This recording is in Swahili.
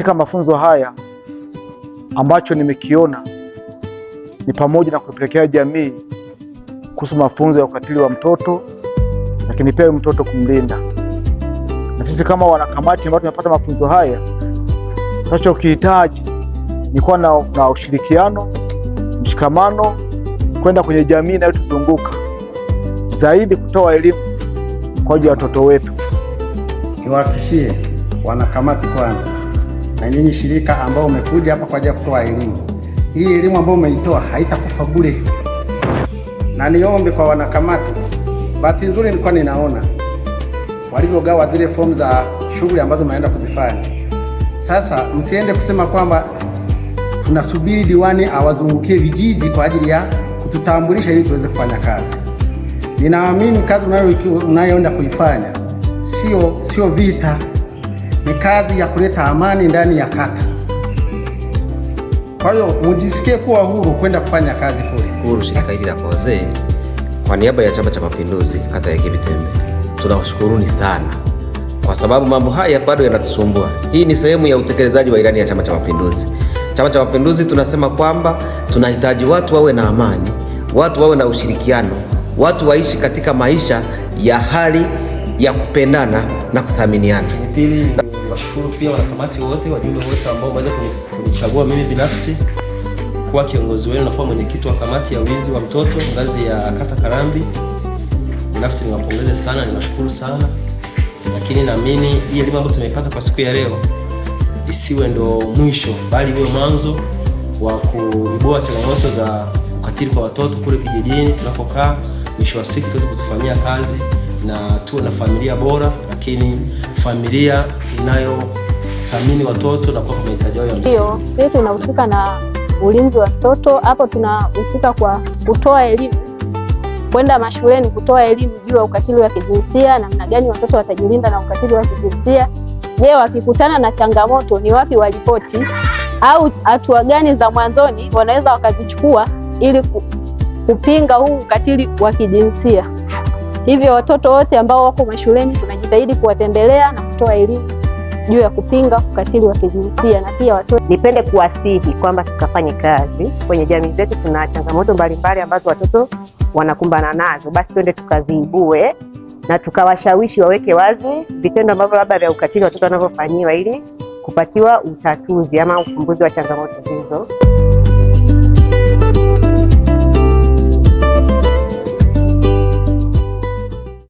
Katika mafunzo haya ambacho nimekiona ni pamoja na kupelekea jamii kuhusu mafunzo ya ukatili wa mtoto, lakini pia mtoto kumlinda. Na sisi kama wanakamati ambao tumepata mafunzo haya, tunachokihitaji ni kuwa na ushirikiano, mshikamano, kwenda kwenye jamii inayotuzunguka zaidi, kutoa elimu kwa ajili ya watoto wetu. Niwahakikishie wanakamati kwanza na nyinyi shirika ambao umekuja hapa kwa ajili ya kutoa elimu, hii elimu ambayo umeitoa haitakufa bure. Na niombe kwa wanakamati, bahati nzuri nilikuwa ninaona walivyogawa zile fomu za shughuli ambazo mnaenda kuzifanya. Sasa msiende kusema kwamba tunasubiri diwani awazungukie vijiji kwa ajili ya kututambulisha ili tuweze kufanya kazi. Ninaamini kazi unayoenda kuifanya sio vita, ni kazi ya kuleta amani ndani ya kata. Kwa hiyo mujisikie kuwa huru kwenda kufanya kazi kule. Huru shirika hili la wazee, kwa niaba ya Chama cha Mapinduzi kata ya Kibitembe, tunawashukuruni sana kwa sababu mambo haya bado yanatusumbua. Hii ni sehemu ya utekelezaji wa ilani ya Chama cha Mapinduzi. Chama cha Mapinduzi tunasema kwamba tunahitaji watu wawe na amani, watu wawe na ushirikiano, watu waishi katika maisha ya hali ya kupendana na kuthaminiana. Pili, washukuru pia wanakamati wote, wajumbe wote ambao wameweza kunichagua mimi binafsi kuwa kiongozi wenu na kuwa mwenyekiti wa kamati ya ulinzi wa mtoto ngazi ya kata Karambi. Binafsi niwapongeze sana, niwashukuru sana. Lakini naamini hii elimu ambayo tumeipata kwa siku ya leo isiwe ndo mwisho, bali iwe mwanzo wa kuibua changamoto za ukatili kwa watoto kule kijijini tunapokaa. Mwisho wa siku tuweze kuzifanyia kazi na tuwe na familia bora, lakini familia inayothamini watoto na kwa mahitaji yao ya msingi. Ndio, sisi tunahusika na ulinzi wa mtoto. Hapo tunahusika kwa kutoa elimu, kwenda mashuleni kutoa elimu juu ya ukatili wa kijinsia, namna gani watoto watajilinda na ukatili wa kijinsia. Je, wakikutana na changamoto ni wapi walipoti, au hatua gani za mwanzoni wanaweza wakazichukua ili kupinga huu ukatili wa kijinsia. Hivyo watoto wote ambao wako mashuleni tunajitahidi kuwatembelea na kutoa elimu juu ya kupinga ukatili wa kijinsia. Na pia watoto, nipende kuwasihi kwamba tukafanye kazi kwenye jamii zetu. Tuna changamoto mbalimbali ambazo watoto wanakumbana nazo, basi twende tukaziibue na tukawashawishi waweke wazi vitendo ambavyo labda vya ukatili watoto wanavyofanyiwa, ili kupatiwa utatuzi ama ufumbuzi wa changamoto hizo.